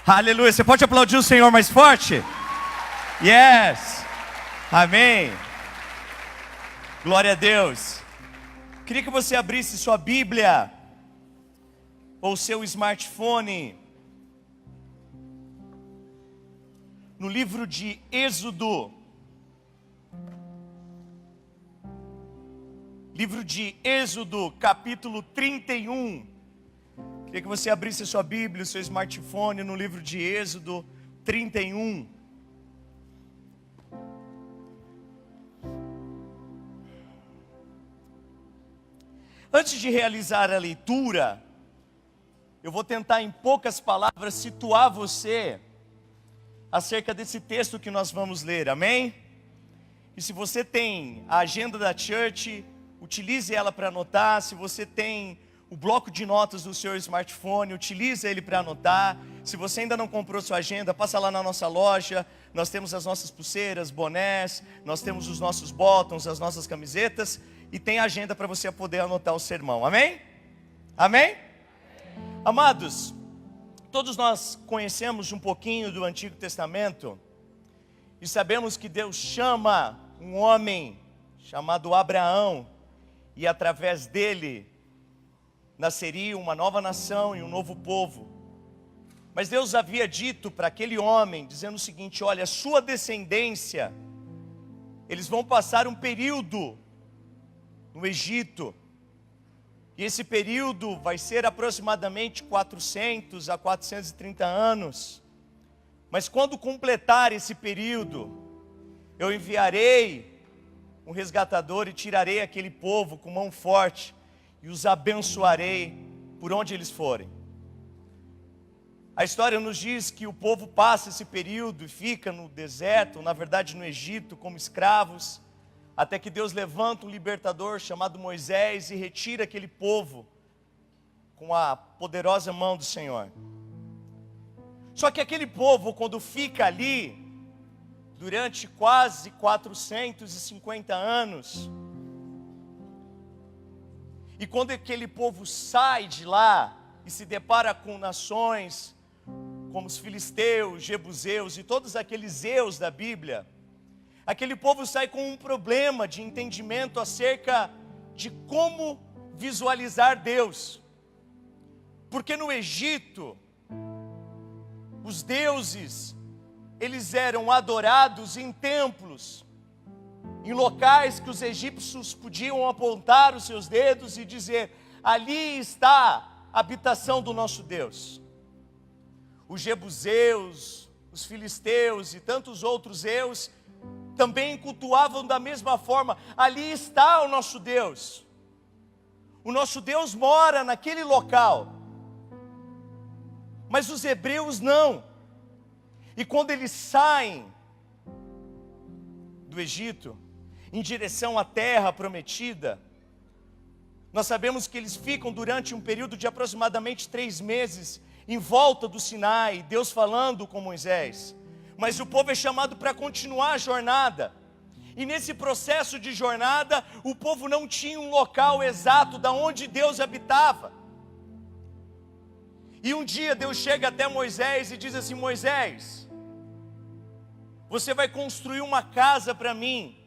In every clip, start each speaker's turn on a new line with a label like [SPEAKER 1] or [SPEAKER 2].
[SPEAKER 1] Aleluia. Você pode aplaudir o Senhor mais forte? Yes. Amém. Glória a Deus. Queria que você abrisse sua Bíblia ou seu smartphone no livro de Êxodo. Livro de Êxodo, capítulo 31. Queria que você abrisse a sua Bíblia, o seu smartphone no livro de Êxodo 31. Antes de realizar a leitura, eu vou tentar em poucas palavras situar você acerca desse texto que nós vamos ler, amém? E se você tem a agenda da church, utilize ela para anotar. Se você tem o bloco de notas do seu smartphone, utilize ele para anotar. Se você ainda não comprou sua agenda, passa lá na nossa loja. Nós temos as nossas pulseiras, bonés, nós temos os nossos bottoms, as nossas camisetas, e tem a agenda para você poder anotar o sermão, amém? Amém? Amados, todos nós conhecemos um pouquinho do Antigo Testamento e sabemos que Deus chama um homem chamado Abraão, e através dele nasceria uma nova nação e um novo povo. Mas Deus havia dito para aquele homem, dizendo o seguinte: olha, a sua descendência, eles vão passar um período no Egito, e esse período vai ser aproximadamente 400 a 430 anos, mas quando completar esse período, eu enviarei um resgatador e tirarei aquele povo com mão forte, e os abençoarei por onde eles forem. A história nos diz que o povo passa esse período e fica no deserto, na verdade no Egito, como escravos, até que Deus levanta um libertador chamado Moisés e retira aquele povo com a poderosa mão do Senhor. Só que aquele povo, quando fica ali durante quase 450 anos, e quando aquele povo sai de lá e se depara com nações como os filisteus, jebuseus e todos aqueles eus da Bíblia, aquele povo sai com um problema de entendimento acerca de como visualizar Deus. Porque no Egito, os deuses, eles eram adorados em templos, em locais que os egípcios podiam apontar os seus dedos e dizer: ali está a habitação do nosso Deus. Os jebuseus, os filisteus e tantos outros eus também cultuavam da mesma forma: ali está o nosso Deus. O nosso Deus mora naquele local. Mas os hebreus não. E quando eles saem do Egito em direção à terra prometida, nós sabemos que eles ficam durante um período de aproximadamente 3 meses em volta do Sinai, Deus falando com Moisés. Mas o povo é chamado para continuar a jornada, e nesse processo de jornada, o povo não tinha um local exato da onde Deus habitava. E um dia Deus chega até Moisés e diz assim: Moisés, você vai construir uma casa para mim,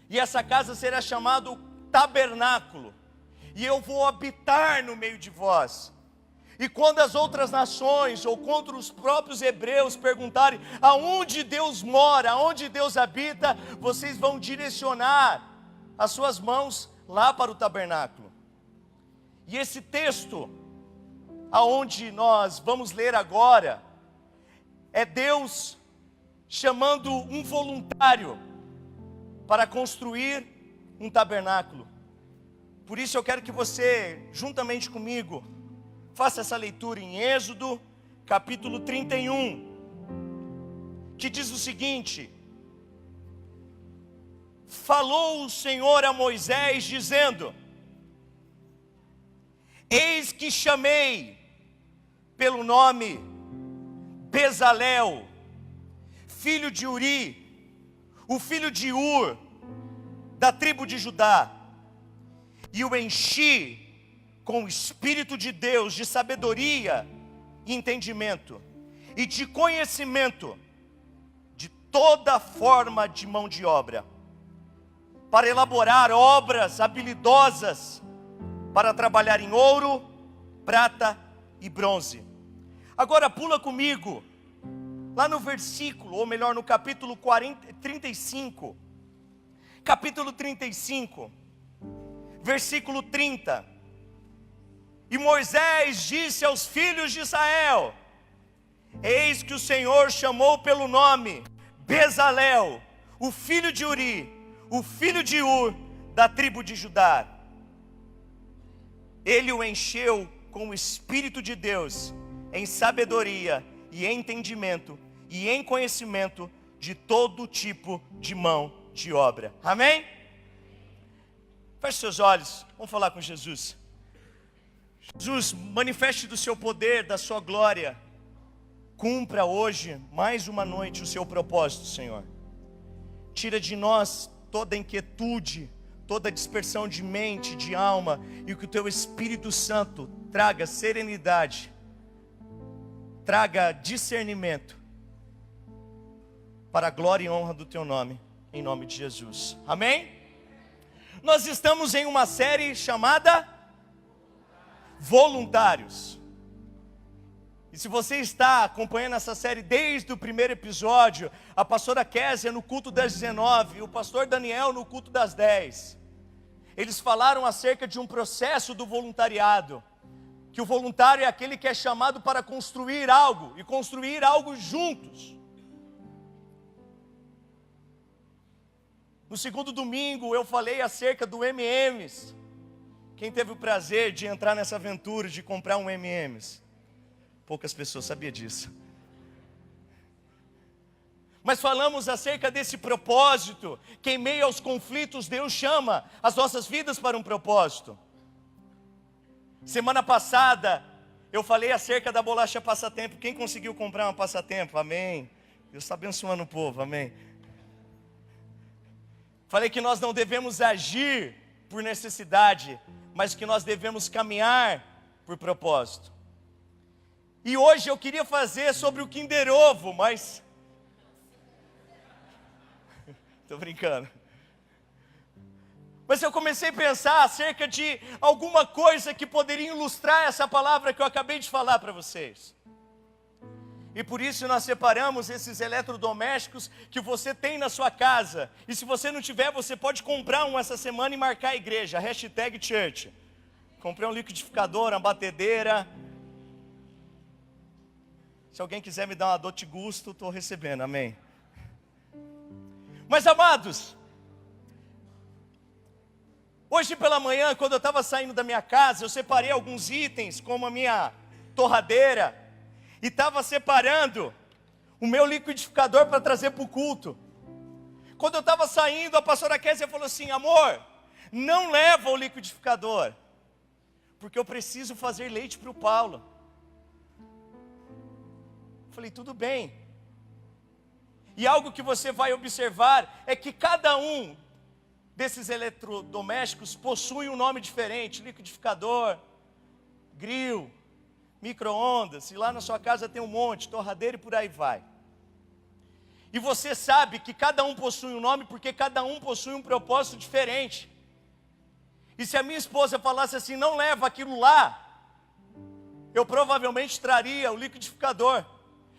[SPEAKER 1] e essa casa será chamada tabernáculo, e eu vou habitar no meio de vós. E quando as outras nações, ou contra os próprios hebreus, perguntarem aonde Deus mora, aonde Deus habita, vocês vão direcionar as suas mãos lá para o tabernáculo. E esse texto, aonde nós vamos ler agora, é Deus chamando um voluntário para construir um tabernáculo. Por isso eu quero que você, juntamente comigo, faça essa leitura em Êxodo, capítulo 31, que diz o seguinte: falou o Senhor a Moisés, dizendo: eis que chamei pelo nome Bezalel, filho de Uri, o filho de Ur, da tribo de Judá, e o enchi com o Espírito de Deus, de sabedoria e entendimento, e de conhecimento de toda forma de mão de obra, para elaborar obras habilidosas, para trabalhar em ouro, prata e bronze. Agora pula comigo, lá no versículo, ou melhor, no capítulo 35. Capítulo 35, versículo 30. E Moisés disse aos filhos de Israel: eis que o Senhor chamou pelo nome Bezalel, o filho de Uri, o filho de Ur, da tribo de Judá. Ele o encheu com o Espírito de Deus, em sabedoria e em entendimento e em conhecimento de todo tipo de mão de obra. Amém? Feche seus olhos, vamos falar com Jesus. Jesus, manifeste do seu poder, da sua glória. Cumpra hoje, mais uma noite, o seu propósito, Senhor. Tira de nós toda inquietude, toda dispersão de mente, de alma, e que o teu Espírito Santo traga serenidade, traga discernimento, para a glória e honra do teu nome, em nome de Jesus. Amém? Nós estamos em uma série chamada Voluntários. E se você está acompanhando essa série desde o primeiro episódio, a pastora Késia no culto das 19, o pastor Daniel no culto das 10, eles falaram acerca de um processo do voluntariado, que o voluntário é aquele que é chamado para construir algo, e construir algo juntos. No segundo domingo eu falei acerca do M&M's. Quem teve o prazer de entrar nessa aventura de comprar um M&M's? Poucas pessoas sabiam disso. Mas falamos acerca desse propósito, que em meio aos conflitos Deus chama as nossas vidas para um propósito. Semana passada eu falei acerca da bolacha passatempo. Quem conseguiu comprar uma passatempo? Amém. Deus está abençoando o povo, amém. Falei que nós não devemos agir por necessidade, mas que nós devemos caminhar por propósito. E hoje eu queria fazer sobre o Kinder Ovo, mas... Estou brincando. Mas eu comecei a pensar acerca de alguma coisa que poderia ilustrar essa palavra que eu acabei de falar para vocês. E por isso nós separamos esses eletrodomésticos que você tem na sua casa. E se você não tiver, você pode comprar um essa semana e marcar a igreja, #church. Comprei um liquidificador, uma batedeira. Se alguém quiser me dar uma dote gusto, estou recebendo, amém. Mas amados, hoje pela manhã, quando eu estava saindo da minha casa, eu separei alguns itens, como a minha torradeira, e estava separando o meu liquidificador para trazer para o culto. Quando eu estava saindo, a pastora Késia falou assim: amor, não leva o liquidificador, porque eu preciso fazer leite para o Paulo. Falei, tudo bem. E algo que você vai observar é que cada um desses eletrodomésticos possui um nome diferente: liquidificador, grill, micro-ondas, e lá na sua casa tem um monte, torradeira e por aí vai. E você sabe que cada um possui um nome porque cada um possui um propósito diferente. E se a minha esposa falasse assim, não leva aquilo lá, eu provavelmente traria o liquidificador.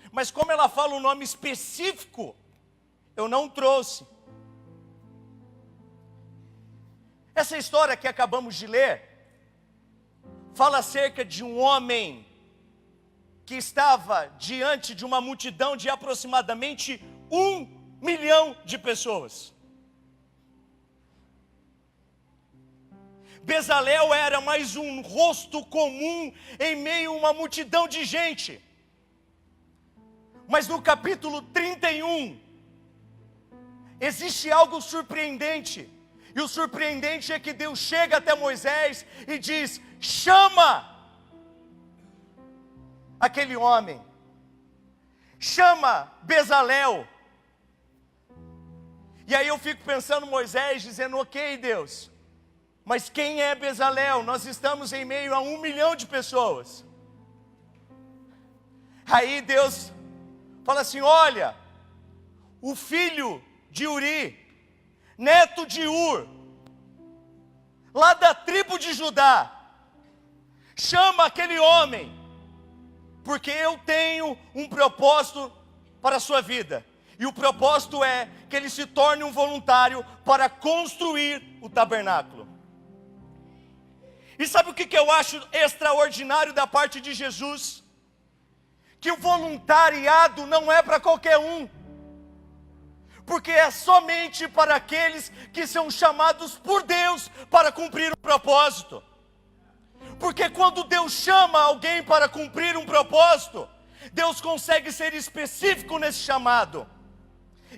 [SPEAKER 1] Mas como ela fala um nome específico, eu não trouxe. Essa história que acabamos de ler fala acerca de um homem que estava diante de uma multidão de aproximadamente 1 milhão de pessoas. Bezalel era mais um rosto comum em meio a uma multidão de gente. Mas no capítulo 31, existe algo surpreendente. E o surpreendente é que Deus chega até Moisés e diz: chama aquele homem, chama Bezalel. E aí eu fico pensando Moisés dizendo: ok, Deus, mas quem é Bezalel? Nós estamos em meio a 1 milhão de pessoas. Aí Deus Fala assim: olha, o filho de Uri, neto de Ur, lá da tribo de Judá, chama aquele homem, porque eu tenho um propósito para a sua vida. E o propósito é que ele se torne um voluntário para construir o tabernáculo. E sabe o que eu acho extraordinário da parte de Jesus? Que o voluntariado não é para qualquer um, porque é somente para aqueles que são chamados por Deus para cumprir um propósito. Porque quando Deus chama alguém para cumprir um propósito, Deus consegue ser específico nesse chamado.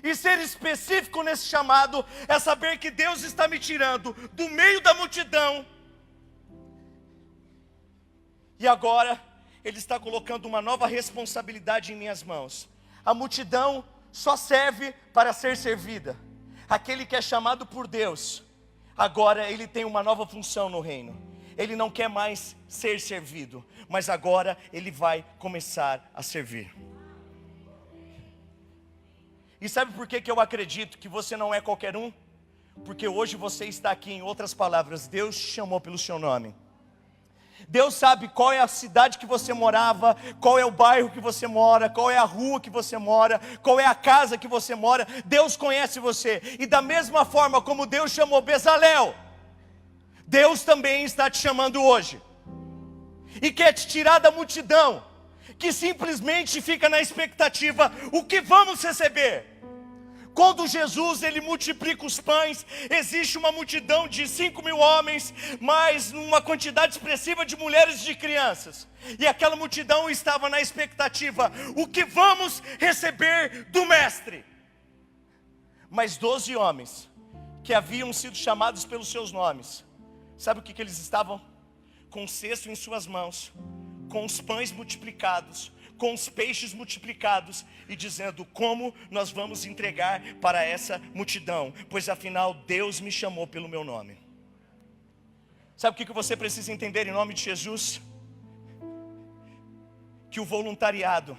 [SPEAKER 1] E ser específico nesse chamado é saber que Deus está me tirando do meio da multidão, e agora Ele está colocando uma nova responsabilidade em minhas mãos. A multidão só serve para ser servida. Aquele que é chamado por Deus, agora ele tem uma nova função no reino. Ele não quer mais ser servido, mas agora ele vai começar a servir. E sabe por que eu acredito que você não é qualquer um? Porque hoje você está aqui, em outras palavras, Deus te chamou pelo seu nome. Deus sabe qual é a cidade que você morava, qual é o bairro que você mora, qual é a rua que você mora, qual é a casa que você mora. Deus conhece você. E da mesma forma como Deus chamou Bezalel, Deus também está te chamando hoje. E quer te tirar da multidão, que simplesmente fica na expectativa: o que vamos receber? Quando Jesus ele multiplica os pães, existe uma multidão de 5.000 homens, mais uma quantidade expressiva de mulheres e de crianças. E aquela multidão estava na expectativa: o que vamos receber do mestre? Mas 12 homens, que haviam sido chamados pelos seus nomes, sabe o que eles estavam? Com o cesto em suas mãos, com os pães multiplicados, com os peixes multiplicados, e dizendo: como nós vamos entregar para essa multidão? Pois afinal Deus me chamou pelo meu nome. Sabe o que você precisa entender em nome de Jesus? Que o voluntariado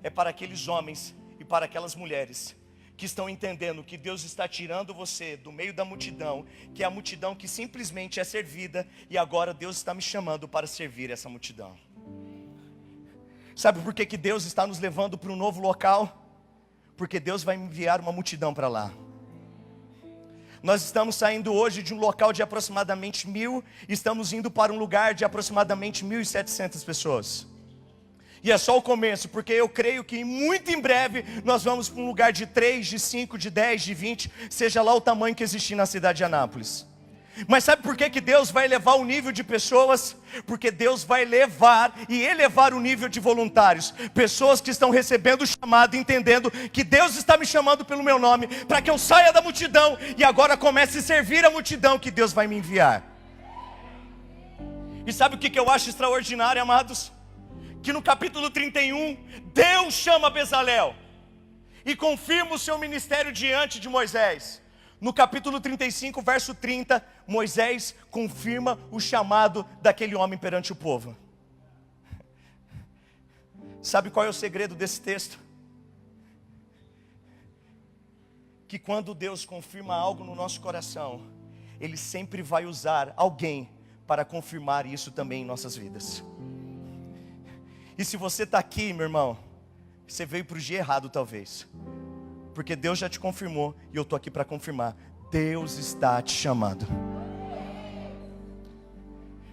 [SPEAKER 1] é para aqueles homens e para aquelas mulheres que estão entendendo que Deus está tirando você do meio da multidão, que é a multidão que simplesmente é servida, e agora Deus está me chamando para servir essa multidão. Sabe por que Deus está nos levando para um novo local? Porque Deus vai enviar uma multidão para lá. Nós estamos saindo hoje de um local de aproximadamente 1.000, estamos indo para um lugar de aproximadamente 1.700 pessoas. E é só o começo, porque eu creio que muito em breve nós vamos para um lugar de 3, de 5, de 10, de 20, seja lá o tamanho que existir na cidade de Anápolis. Mas sabe por que Deus vai elevar o nível de pessoas? Porque Deus vai levar e elevar o nível de voluntários. Pessoas que estão recebendo o chamado, entendendo que Deus está me chamando pelo meu nome, para que eu saia da multidão e agora comece a servir a multidão que Deus vai me enviar. E sabe o que eu acho extraordinário, amados? Que no capítulo 31, Deus chama Bezalel e confirma o seu ministério diante de Moisés. No capítulo 35, verso 30, Moisés confirma o chamado daquele homem perante o povo. Sabe qual é o segredo desse texto? Que quando Deus confirma algo no nosso coração, Ele sempre vai usar alguém para confirmar isso também em nossas vidas. E se você está aqui, meu irmão, você veio para o dia errado talvez, porque Deus já te confirmou e eu estou aqui para confirmar. Deus está te chamando.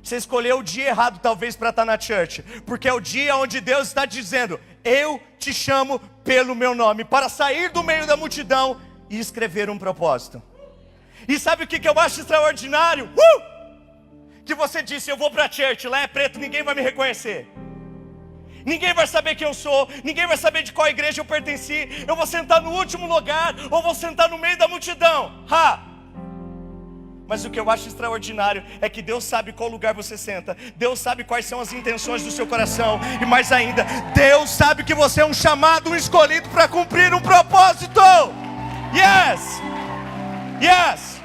[SPEAKER 1] Você escolheu o dia errado talvez para estar na church, porque é o dia onde Deus está dizendo: eu te chamo pelo meu nome, para sair do meio da multidão e escrever um propósito. E sabe o que eu acho extraordinário? Que você disse: eu vou para a church, lá é preto, ninguém vai me reconhecer, ninguém vai saber quem eu sou, ninguém vai saber de qual igreja eu pertenci, eu vou sentar no último lugar, ou vou sentar no meio da multidão. Mas o que eu acho extraordinário é que Deus sabe qual lugar você senta, Deus sabe quais são as intenções do seu coração, e mais ainda, Deus sabe que você é um chamado, um escolhido para cumprir um propósito. Yes! Yes!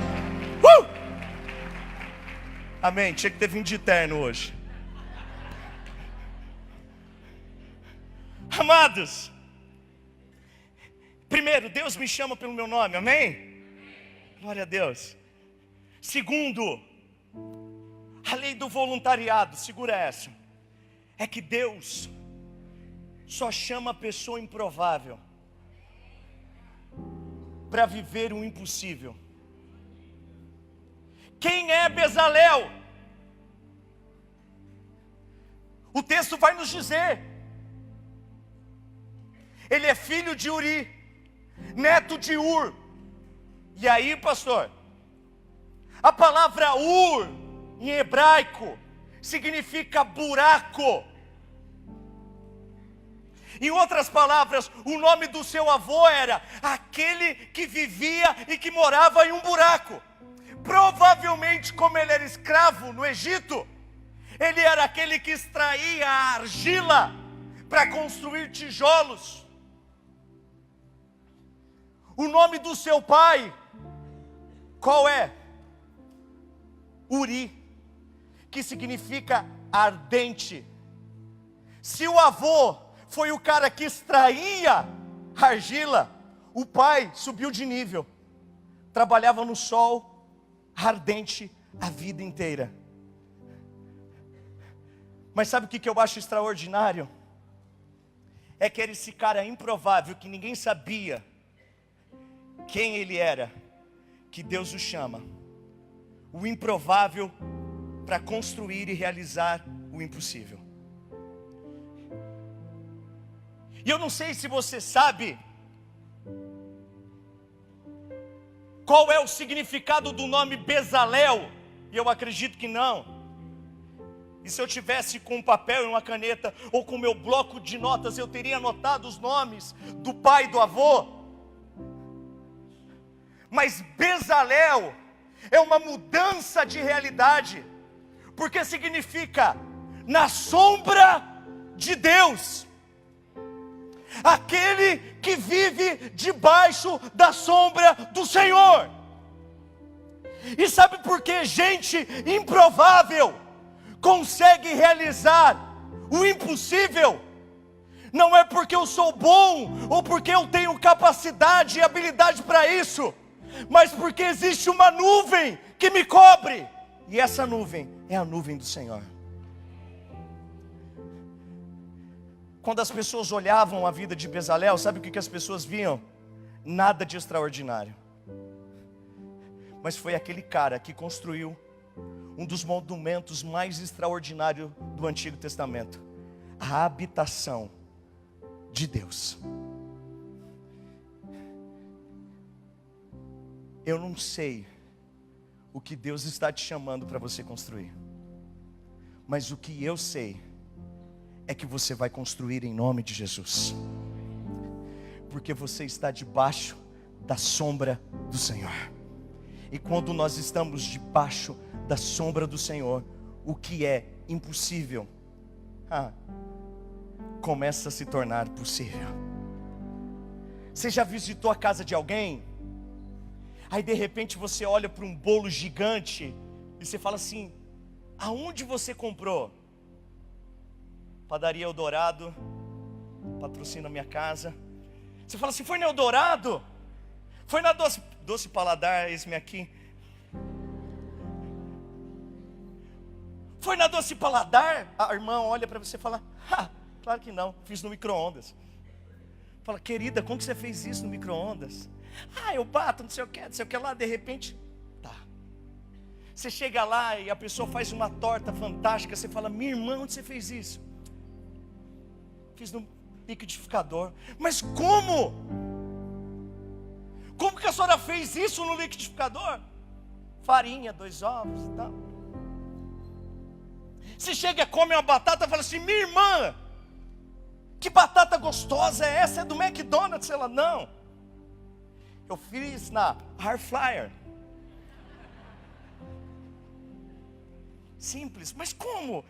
[SPEAKER 1] Amém, tinha que ter vindo de terno hoje. Amados, Primeiro, Deus me chama pelo meu nome, amém? Glória a Deus. Segundo, a lei do voluntariado, segura essa. É que Deus só chama a pessoa improvável para viver o impossível. Quem é Bezalel? O texto vai nos dizer. Ele é filho de Uri, neto de Ur. E aí, pastor, a palavra Ur, em hebraico, significa buraco. Em outras palavras, o nome do seu avô era aquele que vivia e que morava em um buraco. Provavelmente, como ele era escravo no Egito, ele era aquele que extraía a argila para construir tijolos. O nome do seu pai, qual é? Uri, que significa ardente. Se o avô foi o cara que extraía argila, o pai subiu de nível, trabalhava no sol ardente a vida inteira. Mas sabe o que eu acho extraordinário? É que era esse cara improvável, que ninguém sabia quem ele era, que Deus o chama, o improvável, para construir e realizar o impossível. E eu não sei se você sabe qual é o significado do nome Bezalel, e eu acredito que não. E se eu tivesse com um papel e uma caneta, ou com meu bloco de notas, eu teria anotado os nomes do pai e do avô. Mas Bezalel é uma mudança de realidade, porque significa na sombra de Deus. Aquele que vive debaixo da sombra do Senhor. E sabe por que gente improvável consegue realizar o impossível? Não é porque eu sou bom, ou porque eu tenho capacidade e habilidade para isso, mas porque existe uma nuvem que me cobre, e essa nuvem é a nuvem do Senhor. Quando as pessoas olhavam a vida de Bezalel, sabe o que as pessoas viam? Nada de extraordinário. Mas foi aquele cara que construiu um dos monumentos mais extraordinários do Antigo Testamento, a habitação de Deus. Eu não sei o que Deus está te chamando para você construir, mas o que eu sei é que você vai construir em nome de Jesus, porque você está debaixo da sombra do Senhor. E quando nós estamos debaixo da sombra do Senhor, o que é impossível começa a se tornar possível. Você já visitou a casa de alguém? Aí de repente você olha para um bolo gigante e você fala assim: aonde você comprou? Padaria Eldorado, patrocina minha casa. Você fala assim: foi no Eldorado? Foi na Doce Paladar, esse-me aqui. Foi na Doce Paladar? A irmã olha para você e fala: claro que não, fiz no micro-ondas. Fala: querida, como que você fez isso no micro-ondas? Eu bato, não sei o que lá, de repente, tá. Você chega lá e a pessoa faz uma torta fantástica, você fala: minha irmã, onde você fez isso? Fiz no liquidificador. Mas como? Como que a senhora fez isso no liquidificador? Farinha, 2 ovos e tal. Você chega e come uma batata e fala assim: minha irmã, que batata gostosa é essa? É do McDonald's? Ela: não, eu fiz na Air Fryer. Simples, mas como?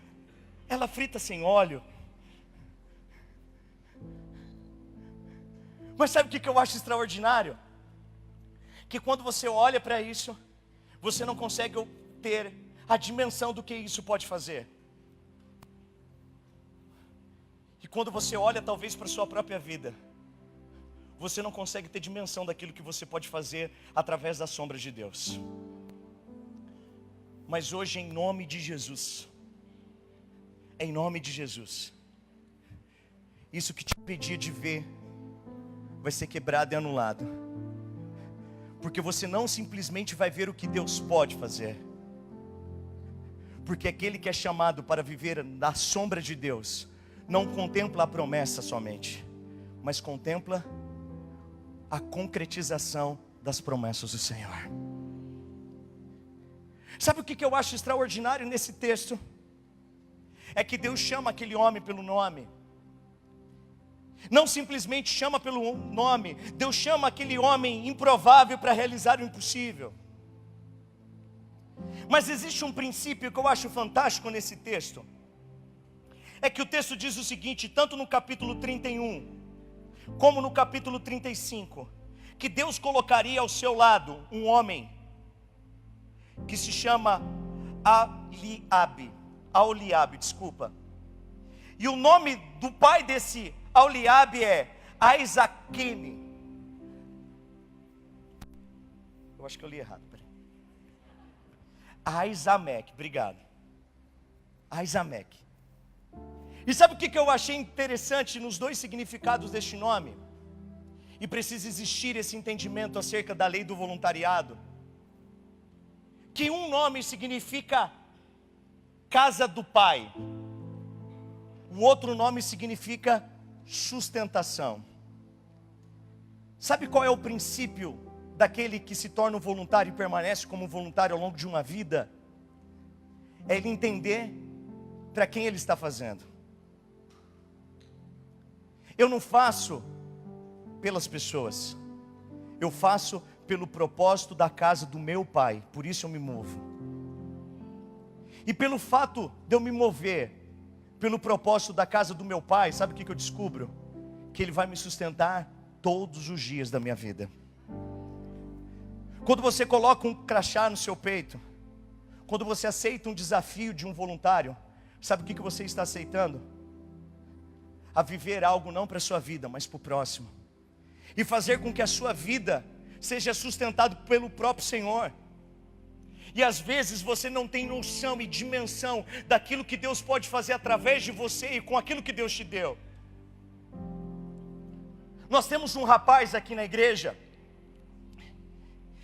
[SPEAKER 1] Ela frita sem óleo. Mas sabe o que eu acho extraordinário? Que quando você olha para isso, você não consegue ter a dimensão do que isso pode fazer. E quando você olha talvez para a sua própria vida, você não consegue ter dimensão daquilo que você pode fazer através da sombra de Deus. Mas hoje, em nome de Jesus, isso que te impedia de ver vai ser quebrado e anulado, porque você não simplesmente vai ver o que Deus pode fazer, porque aquele que é chamado para viver na sombra de Deus não contempla a promessa somente, mas contempla a concretização das promessas do Senhor. Sabe o que eu acho extraordinário nesse texto? É que Deus chama aquele homem pelo nome. Não simplesmente chama pelo nome, Deus chama aquele homem improvável para realizar o impossível. Mas existe um princípio que eu acho fantástico nesse texto. É que o texto diz o seguinte, tanto no capítulo 31, como no capítulo 35, que Deus colocaria ao seu lado um homem que se chama Aholiabe, desculpa. E o nome do pai desse Aholiabe é Aizaquene. Eu acho que eu li errado, peraí. Aizameque, obrigado. Aizameque. E sabe o que eu achei interessante nos dois significados deste nome? E precisa existir esse entendimento acerca da lei do voluntariado. Que um nome significa casa do pai, o outro nome significa sustentação. Sabe qual é o princípio daquele que se torna um voluntário e permanece como voluntário ao longo de uma vida? É ele entender para quem ele está fazendo. Eu não faço pelas pessoas, eu faço pelo propósito da casa do meu pai, por isso eu me movo. E pelo fato de eu me mover pelo propósito da casa do meu pai, sabe o que eu descubro? Que ele vai me sustentar todos os dias da minha vida. Quando você coloca um crachá no seu peito, quando você aceita um desafio de um voluntário, sabe o que você está aceitando? A viver algo não para a sua vida, mas para o próximo. E fazer com que a sua vida seja sustentado pelo próprio Senhor. E às vezes você não tem noção e dimensão daquilo que Deus pode fazer através de você e com aquilo que Deus te deu. Nós temos um rapaz aqui na igreja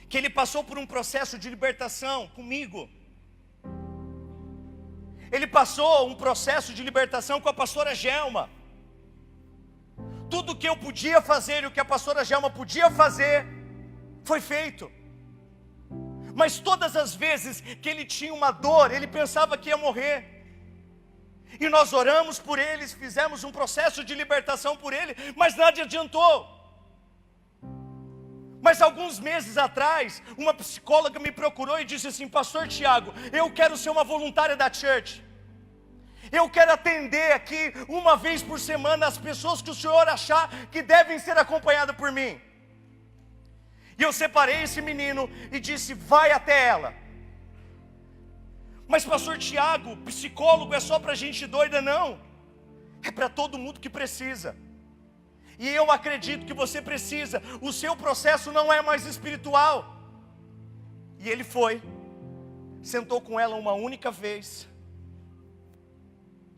[SPEAKER 1] que ele passou por um processo de libertação comigo. Ele passou um processo de libertação com a pastora Gelma. Tudo o que eu podia fazer e o que a pastora Gelma podia fazer foi feito. Mas todas as vezes que ele tinha uma dor, ele pensava que ia morrer. E nós oramos por ele, fizemos um processo de libertação por ele, mas nada adiantou. Mas alguns meses atrás, uma psicóloga me procurou e disse assim: Pastor Tiago, eu quero ser uma voluntária da church. Eu quero atender aqui uma vez por semana as pessoas que o senhor achar que devem ser acompanhadas por mim. E eu separei esse menino e disse: vai até ela. Mas pastor Tiago, psicólogo é só para gente doida? Não, é para todo mundo que precisa. E eu acredito que você precisa. O seu processo não é mais espiritual. E ele foi, sentou com ela uma única vez,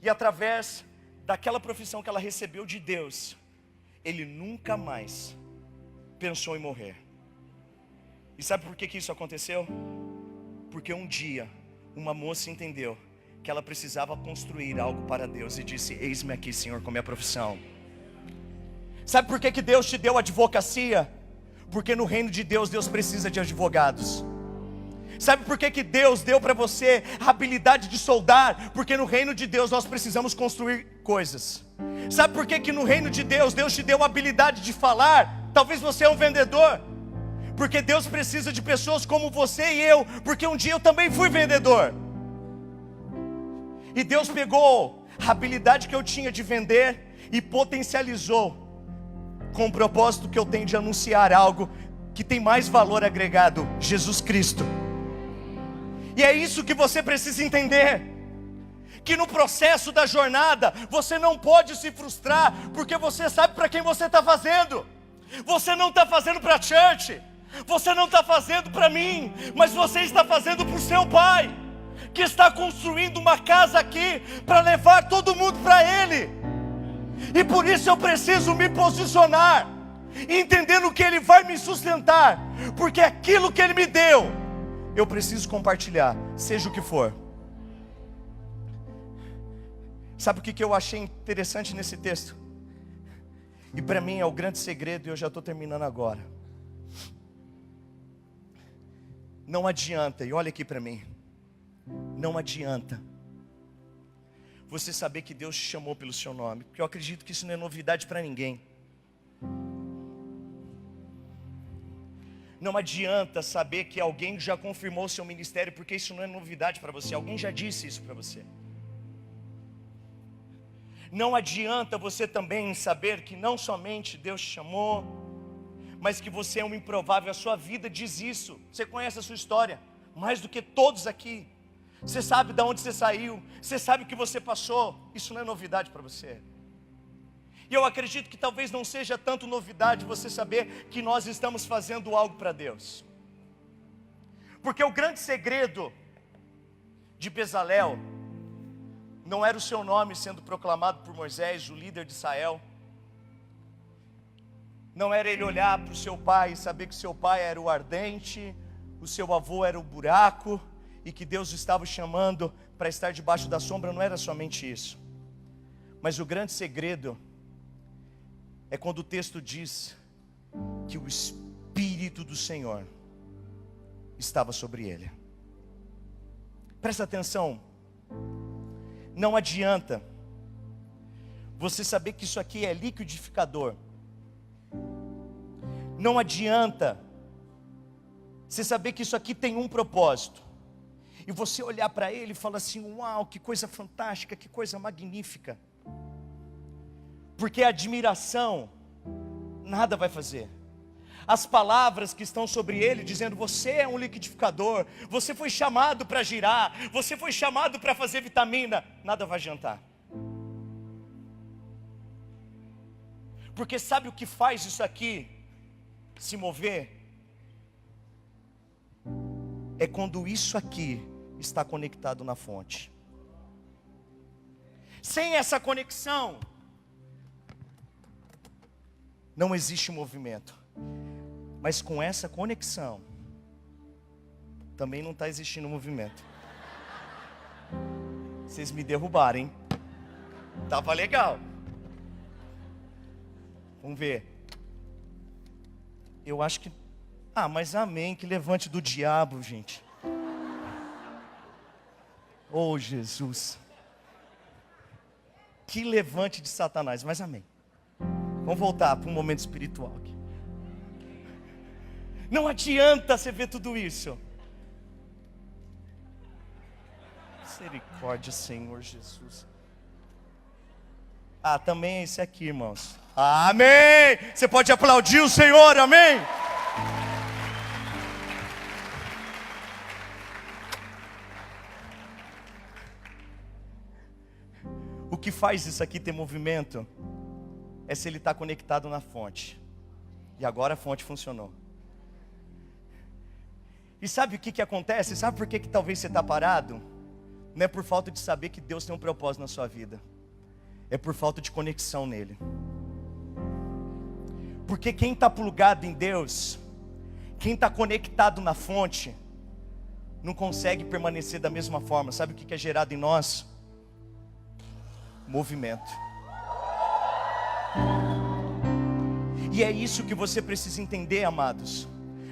[SPEAKER 1] e através daquela profissão que ela recebeu de Deus, ele nunca mais pensou em morrer. E sabe por que isso aconteceu? Porque um dia uma moça entendeu que ela precisava construir algo para Deus e disse: eis-me aqui, Senhor, com minha profissão. Sabe por que Deus te deu advocacia? Porque no reino de Deus, Deus precisa de advogados. Sabe por que Deus deu para você a habilidade de soldar? Porque no reino de Deus nós precisamos construir coisas. Sabe por que no reino de Deus, Deus te deu a habilidade de falar? Talvez você é um vendedor. Porque Deus precisa de pessoas como você e eu. Porque um dia eu também fui vendedor. E Deus pegou a habilidade que eu tinha de vender e potencializou com o propósito que eu tenho de anunciar algo que tem mais valor agregado: Jesus Cristo. E é isso que você precisa entender, que no processo da jornada você não pode se frustrar, porque você sabe para quem você está fazendo. Você não está fazendo para a church, você não está fazendo para mim, mas você está fazendo para o seu Pai, que está construindo uma casa aqui para levar todo mundo para Ele. E por isso eu preciso me posicionar, entendendo que Ele vai me sustentar, porque aquilo que Ele me deu, eu preciso compartilhar, seja o que for. Sabe o que eu achei interessante nesse texto? E para mim é o grande segredo, e eu já estou terminando agora. Não adianta, e olha aqui para mim, não adianta você saber que Deus te chamou pelo seu nome, porque eu acredito que isso não é novidade para ninguém. Não adianta saber que alguém já confirmou o seu ministério, porque isso não é novidade para você, alguém já disse isso para você. Não adianta você também saber que não somente Deus te chamou, mas que você é um improvável. A sua vida diz isso. Você conhece a sua história mais do que todos aqui. Você sabe de onde você saiu, você sabe o que você passou. Isso não é novidade para você. E eu acredito que talvez não seja tanto novidade você saber que nós estamos fazendo algo para Deus. Porque o grande segredo de Bezalel não era o seu nome sendo proclamado por Moisés, o líder de Israel. Não era ele olhar para o seu pai e saber que seu pai era o ardente, o seu avô era o buraco, e que Deus o estava chamando para estar debaixo da sombra. Não era somente isso. Mas o grande segredo é quando o texto diz que o Espírito do Senhor estava sobre ele. Presta atenção. Não adianta você saber que isso aqui é liquidificador. Não adianta você saber que isso aqui tem um propósito, e você olhar para ele e falar assim: uau, que coisa fantástica, que coisa magnífica. Porque a admiração nada vai fazer. As palavras que estão sobre ele, dizendo: você é um liquidificador, você foi chamado para girar, você foi chamado para fazer vitamina, nada vai adiantar. Porque sabe o que faz isso aqui se mover? É quando isso aqui está conectado na fonte. Sem essa conexão, não existe movimento. Mas com essa conexão, também não está existindo movimento. Vocês me derrubaram, hein? Tava legal. Vamos ver. Eu acho que... mas amém, que levante do diabo, gente. Oh, Jesus. Que levante de Satanás, mas amém. Vamos voltar para um momento espiritual aqui. Não adianta você ver tudo isso. Misericórdia, Senhor Jesus. Também é esse aqui, irmãos. Amém. Você pode aplaudir o Senhor, amém. O que faz isso aqui ter movimento é se ele está conectado na fonte. E agora a fonte funcionou. E sabe o que acontece? Sabe por que talvez você está parado? Não é por falta de saber que Deus tem um propósito na sua vida. É por falta de conexão nele. Porque quem está plugado em Deus, quem está conectado na fonte, não consegue permanecer da mesma forma. Sabe o que é gerado em nós? Movimento. E é isso que você precisa entender, amados.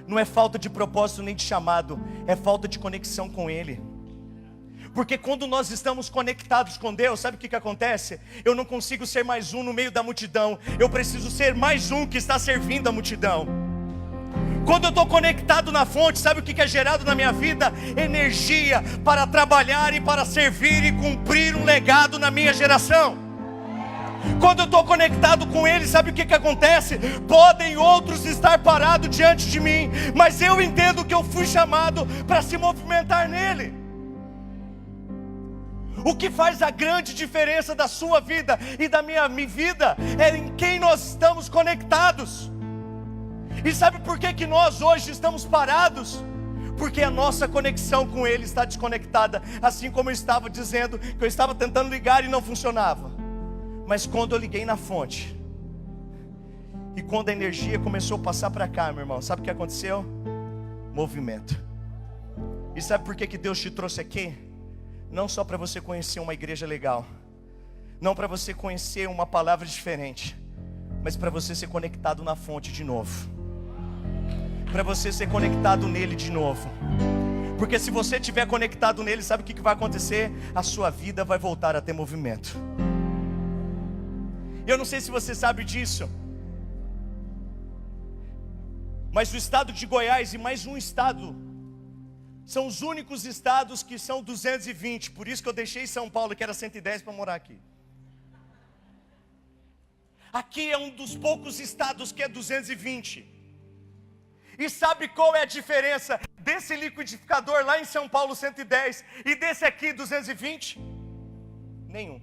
[SPEAKER 1] Não é falta de propósito nem de chamado, é falta de conexão com Ele. Porque quando nós estamos conectados com Deus, sabe o que acontece? Eu não consigo ser mais um no meio da multidão, eu preciso ser mais um que está servindo a multidão. Quando eu estou conectado na fonte, sabe o que é gerado na minha vida? Energia para trabalhar e para servir e cumprir um legado na minha geração. Quando eu estou conectado com Ele, sabe o que acontece? Podem outros estar parados diante de mim, mas eu entendo que eu fui chamado para se movimentar nele. O que faz a grande diferença da sua vida e da minha vida é em quem nós estamos conectados. E sabe por que que nós hoje estamos parados? Porque a nossa conexão com Ele está desconectada. Assim como eu estava dizendo, que eu estava tentando ligar e não funcionava. Mas quando eu liguei na fonte, e quando a energia começou a passar para cá, meu irmão, sabe o que aconteceu? Movimento. E sabe por que que Deus te trouxe aqui? Não só para você conhecer uma igreja legal, não para você conhecer uma palavra diferente, mas para você ser conectado na fonte de novo, para você ser conectado nele de novo. Porque se você estiver conectado nele, sabe o que vai acontecer? A sua vida vai voltar a ter movimento. Eu não sei se você sabe disso, mas o estado de Goiás e mais um estado são os únicos estados que são 220. Por isso que eu deixei São Paulo, que era 110, para morar aqui. Aqui é um dos poucos estados que é 220. E sabe qual é a diferença desse liquidificador lá em São Paulo 110 e desse aqui 220? Nenhum.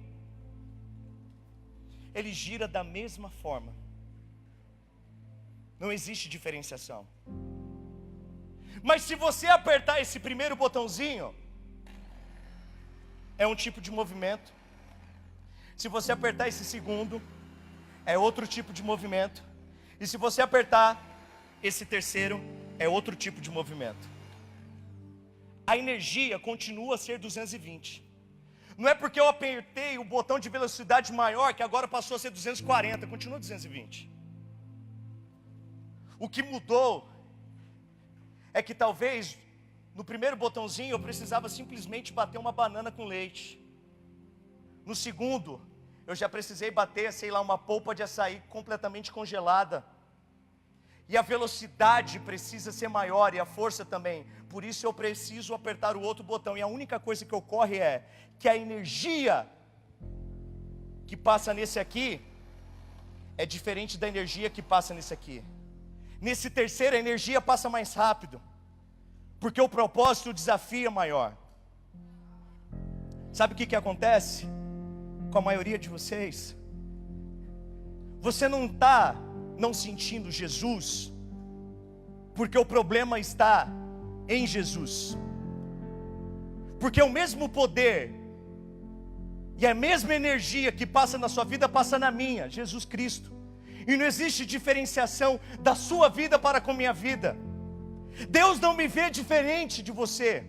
[SPEAKER 1] Ele gira da mesma forma. Não existe diferenciação. Mas se você apertar esse primeiro botãozinho, é um tipo de movimento. Se você apertar esse segundo, é outro tipo de movimento. E se você apertar esse terceiro, é outro tipo de movimento. A energia continua a ser 220. Não é porque eu apertei o botão de velocidade maior que agora passou a ser 240, continua 220. O que mudou é que talvez no primeiro botãozinho eu precisava simplesmente bater uma banana com leite. No segundo, eu já precisei bater, sei lá, uma polpa de açaí completamente congelada. E a velocidade precisa ser maior e a força também. Por isso eu preciso apertar o outro botão. E a única coisa que ocorre é que a energia que passa nesse aqui é diferente da energia que passa nesse aqui. Nesse terceiro a energia passa mais rápido, porque o propósito, o desafio é maior. Sabe o que acontece com a maioria de vocês? Você não está não sentindo Jesus, porque o problema está em Jesus. Porque o mesmo poder e a mesma energia que passa na sua vida passa na minha, Jesus Cristo. E não existe diferenciação da sua vida para com a minha vida. Deus não me vê diferente de você.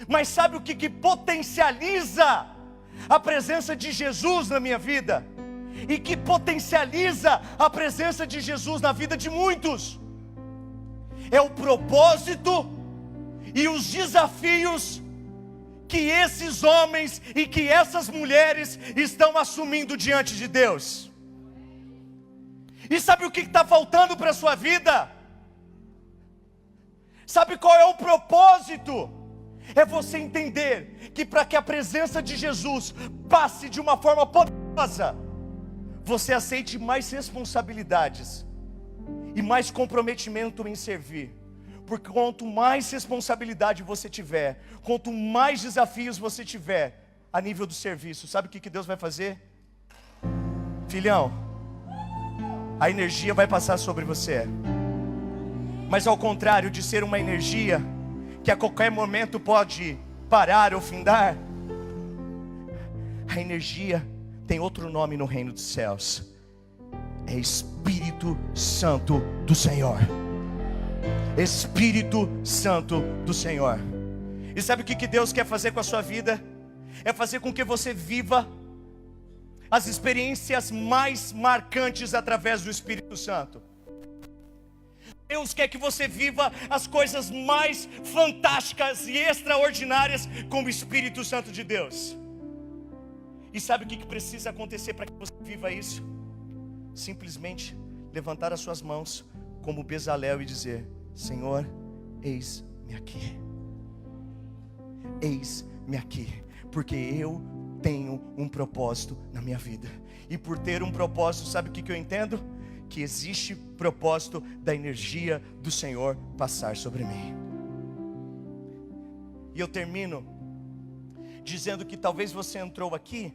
[SPEAKER 1] Mas sabe o que potencializa a presença de Jesus na minha vida? E que potencializa a presença de Jesus na vida de muitos? É o propósito e os desafios que esses homens e que essas mulheres estão assumindo diante de Deus. E sabe o que está faltando para a sua vida? Sabe qual é o propósito? É você entender que para que a presença de Jesus passe de uma forma poderosa, você aceite mais responsabilidades e mais comprometimento em servir. Porque quanto mais responsabilidade você tiver, quanto mais desafios você tiver a nível do serviço, sabe o que Deus vai fazer? Filhão, a energia vai passar sobre você. Mas ao contrário de ser uma energia que a qualquer momento pode parar ou findar, a energia tem outro nome no reino dos céus. É Espírito Santo do Senhor. Espírito Santo do Senhor. E sabe o que Deus quer fazer com a sua vida? É fazer com que você viva as experiências mais marcantes através do Espírito Santo. Deus quer que você viva as coisas mais fantásticas e extraordinárias com o Espírito Santo de Deus. E sabe o que precisa acontecer para que você viva isso? Simplesmente levantar as suas mãos como Bezalel e dizer: Senhor, eis-me aqui. Eis-me aqui, porque eu tenho um propósito na minha vida. E por ter um propósito, sabe o que eu entendo? Que existe propósito da energia do Senhor passar sobre mim. E eu termino dizendo que talvez você entrou aqui,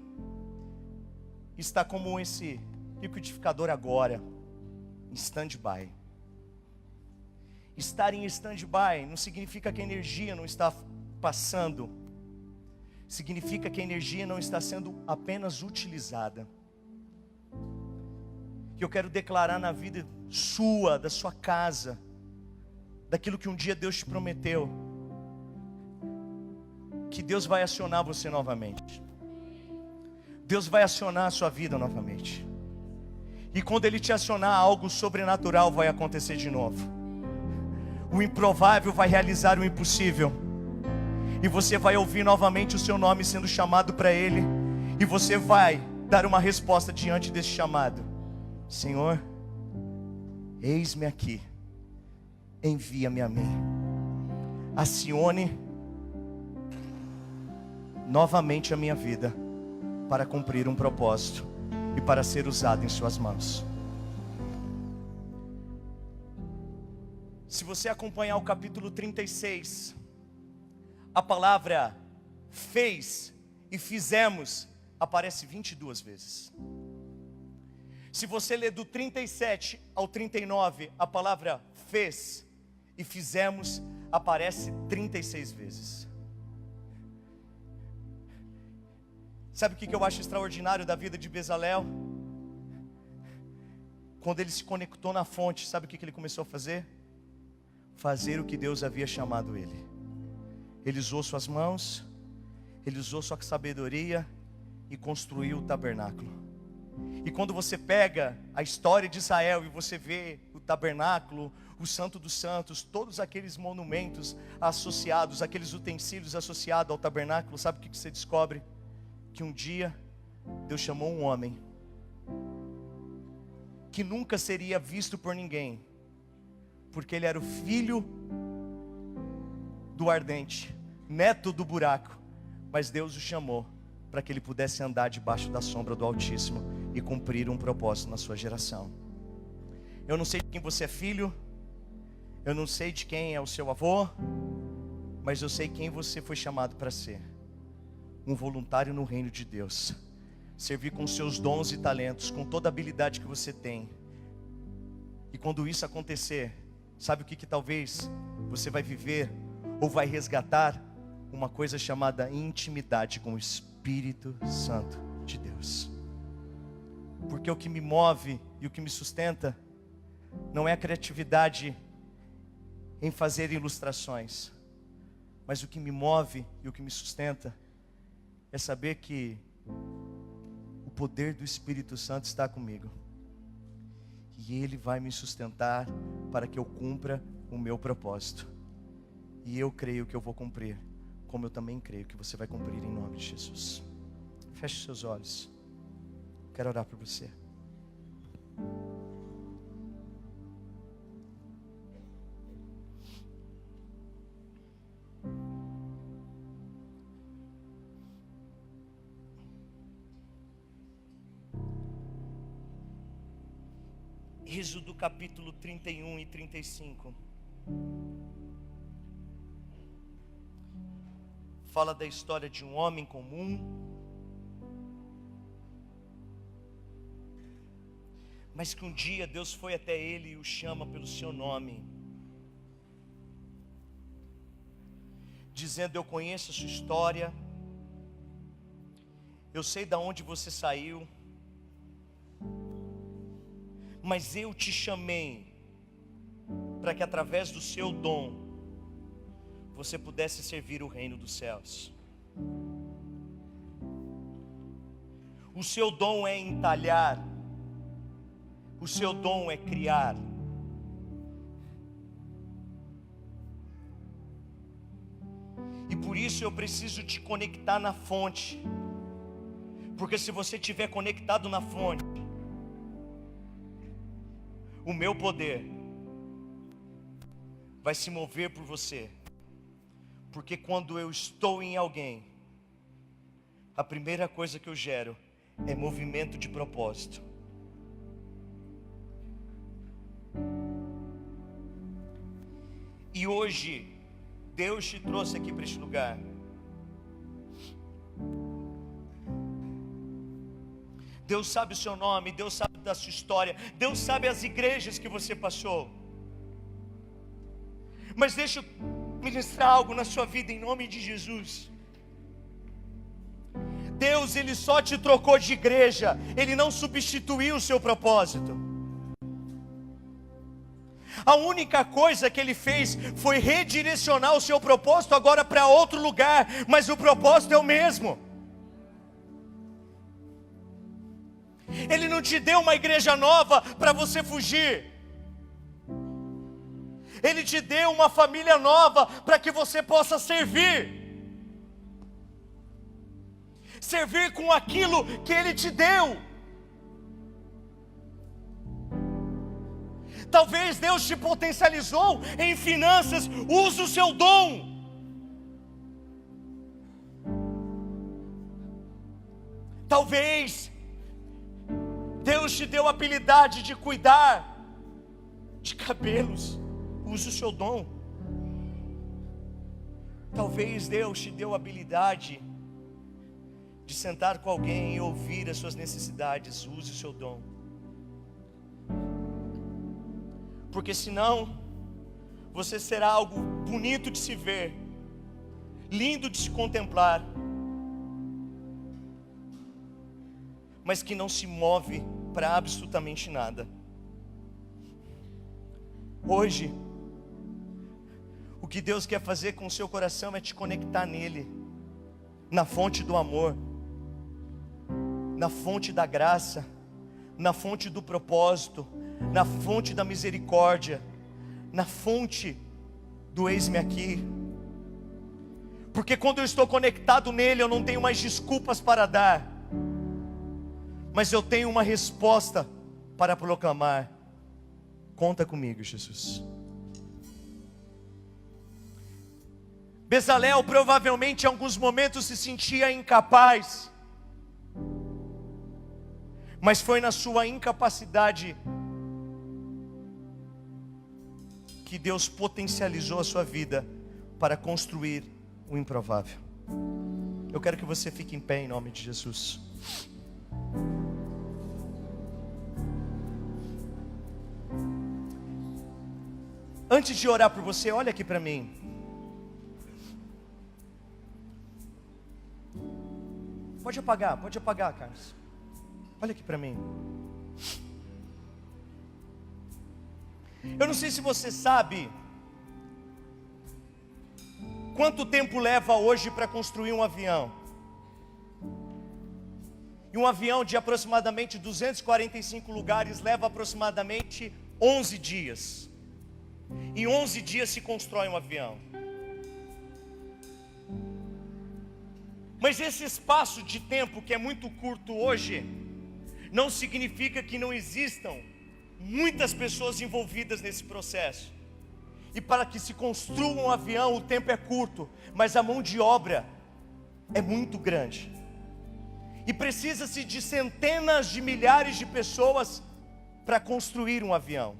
[SPEAKER 1] está como esse liquidificador agora, em stand-by. Estar em stand-by não significa que a energia não está passando. Significa que a energia não está sendo apenas utilizada. Que eu quero declarar na vida sua, da sua casa, daquilo que um dia Deus te prometeu, que Deus vai acionar você novamente. Deus vai acionar a sua vida novamente. E quando Ele te acionar, algo sobrenatural vai acontecer de novo. O improvável vai realizar o impossível. E você vai ouvir novamente o seu nome sendo chamado para Ele. E você vai dar uma resposta diante desse chamado. Senhor, eis-me aqui. Envia-me a mim. Acione novamente a minha vida para cumprir um propósito e para ser usado em suas mãos. Se você acompanhar o capítulo 36, a palavra fez e fizemos aparece 22 vezes. Se você ler do 37 ao 39, a palavra fez e fizemos aparece 36 vezes. Sabe o que eu acho extraordinário da vida de Bezalel? Quando ele se conectou na fonte, sabe o que ele começou a fazer? Fazer o que Deus havia chamado ele. Ele usou suas mãos, ele usou sua sabedoria e construiu o tabernáculo. E quando você pega a história de Israel e você vê o tabernáculo, o Santo dos Santos, todos aqueles monumentos associados, aqueles utensílios associados ao tabernáculo, sabe o que você descobre? Que um dia Deus chamou um homem que nunca seria visto por ninguém, porque ele era o filho do ardente, neto do buraco, mas Deus o chamou para que ele pudesse andar debaixo da sombra do Altíssimo e cumprir um propósito na sua geração. Eu não sei de quem você é filho, eu não sei de quem é o seu avô, mas eu sei quem você foi chamado para ser. Um voluntário no reino de Deus. Servir com seus dons e talentos, com toda a habilidade que você tem. E quando isso acontecer, sabe o que talvez você vai viver ou vai resgatar? Uma coisa chamada intimidade com o Espírito Santo de Deus. Porque o que me move e o que me sustenta não é a criatividade em fazer ilustrações, mas o que me move e o que me sustenta é saber que o poder do Espírito Santo está comigo. E Ele vai me sustentar para que eu cumpra o meu propósito. E eu creio que eu vou cumprir, como eu também creio que você vai cumprir em nome de Jesus. Feche seus olhos. Quero orar por você. Êxodo capítulo 31 e 35 fala da história de um homem comum, mas que um dia Deus foi até ele e o chama pelo seu nome, dizendo: eu conheço a sua história, eu sei de onde você saiu, mas eu te chamei para que através do seu dom você pudesse servir o reino dos céus. O seu dom é entalhar, o seu dom é criar. E por isso eu preciso te conectar na fonte, porque se você estiver conectado na fonte, o meu poder vai se mover por você. Porque quando eu estou em alguém, a primeira coisa que eu gero é movimento de propósito. E hoje, Deus te trouxe aqui para este lugar. Deus sabe o seu nome, Deus sabe da sua história. Deus sabe as igrejas que você passou. Mas deixa eu ministrar algo na sua vida em nome de Jesus. Deus, Ele só te trocou de igreja, Ele não substituiu o seu propósito. A única coisa que Ele fez foi redirecionar o seu propósito agora para outro lugar, mas o propósito é o mesmo. Ele não te deu uma igreja nova para você fugir. Ele te deu uma família nova para que você possa servir. Servir com aquilo que Ele te deu. Talvez Deus te potencializou em finanças, use o seu dom. Talvez Deus te deu a habilidade de cuidar de cabelos, use o seu dom. Talvez Deus te deu a habilidade de sentar com alguém e ouvir as suas necessidades, use o seu dom. Porque senão, você será algo bonito de se ver, lindo de se contemplar, mas que não se move para absolutamente nada. Hoje, o que Deus quer fazer com o seu coração é te conectar nele, na fonte do amor, na fonte da graça, na fonte do propósito, na fonte da misericórdia, na fonte do eis-me aqui. Porque quando eu estou conectado nele, eu não tenho mais desculpas para dar, mas eu tenho uma resposta para proclamar. Conta comigo, Jesus. Bezalel provavelmente em alguns momentos se sentia incapaz, mas foi na sua incapacidade que Deus potencializou a sua vida para construir o improvável. Eu quero que você fique em pé em nome de Jesus. Antes de orar por você, olha aqui para mim. Pode apagar, Carlos. Olha aqui para mim. Eu não sei se você sabe quanto tempo leva hoje para construir um avião. E um avião de aproximadamente 245 lugares leva aproximadamente 11 dias. Em 11 dias se constrói um avião. Mas esse espaço de tempo que é muito curto hoje, não significa que não existam muitas pessoas envolvidas nesse processo. E para que se construa um avião, o tempo é curto, mas a mão de obra é muito grande. E precisa-se de centenas de milhares de pessoas para construir um avião.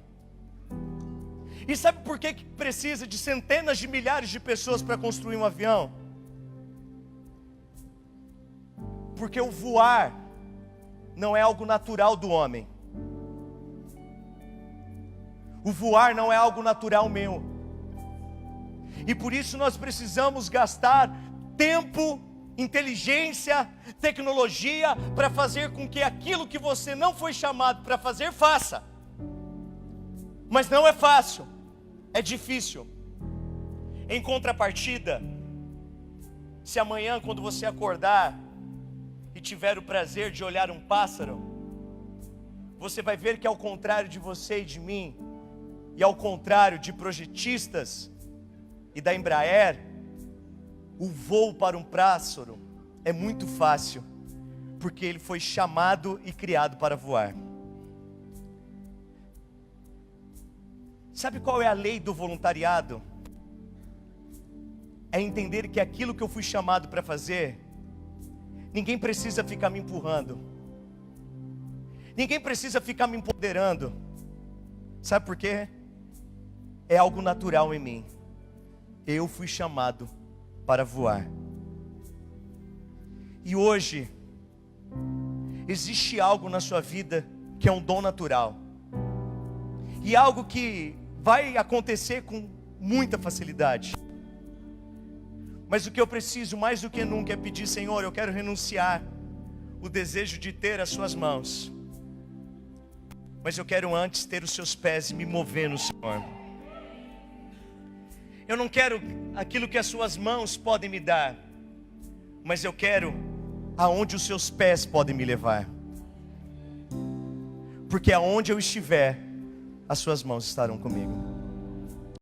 [SPEAKER 1] E sabe por que precisa de centenas de milhares de pessoas para construir um avião? Porque o voar não é algo natural do homem. O voar não é algo natural meu. E por isso nós precisamos gastar tempo, inteligência, tecnologia para fazer com que aquilo que você não foi chamado para fazer, faça. Mas não é fácil, é difícil. Em contrapartida, se amanhã quando você acordar e tiver o prazer de olhar um pássaro, você vai ver que ao contrário de você e de mim, e ao contrário de projetistas e da Embraer, o voo para um pássaro é muito fácil, porque ele foi chamado e criado para voar. Sabe qual é a lei do voluntariado? É entender que aquilo que eu fui chamado para fazer, ninguém precisa ficar me empurrando, ninguém precisa ficar me empoderando. Sabe por quê? É algo natural em mim. Eu fui chamado para voar. E hoje existe algo na sua vida que é um dom natural, e algo que vai acontecer com muita facilidade. Mas o que eu preciso mais do que nunca é pedir: Senhor, eu quero renunciar o desejo de ter as suas mãos, mas eu quero antes ter os seus pés e me mover no Senhor. Eu não quero aquilo que as suas mãos podem me dar, mas eu quero aonde os seus pés podem me levar. Porque aonde eu estiver, as suas mãos estarão comigo.